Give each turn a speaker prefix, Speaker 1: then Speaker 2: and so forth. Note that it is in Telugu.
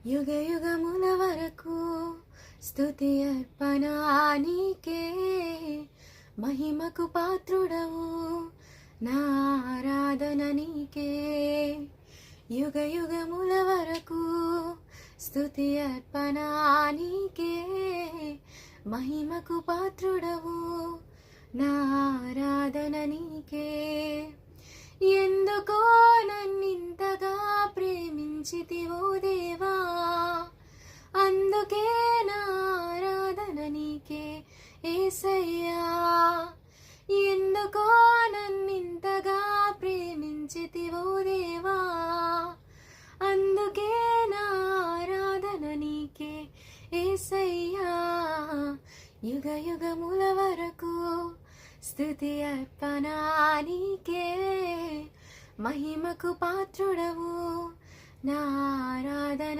Speaker 1: యుగ యుగముల వరకు స్తుతి అర్పణ నీకే, మహిమకు పాత్రుడవు నా ఆరాధన నీకే. యుగ యుగముల వరకు స్తుతి అర్పణ నీకే, మహిమకు పాత్రుడవు నా ఆరాధన నీకే. ఎందుకో నన్నింతగా ప్రేమించితివో దేవా, అందుకే నా ఆరాధన నీకే యేసయ్యా. ఎందుకో నన్నింతగా ప్రేమించితివో దేవా, అందుకే నా ఆరాధన నీకే యేసయ్యా. యుగ యుగముల వరకు స్తుతి అర్పణ నీకే, మహిమకు పాత్రుడవు నా ఆరాధన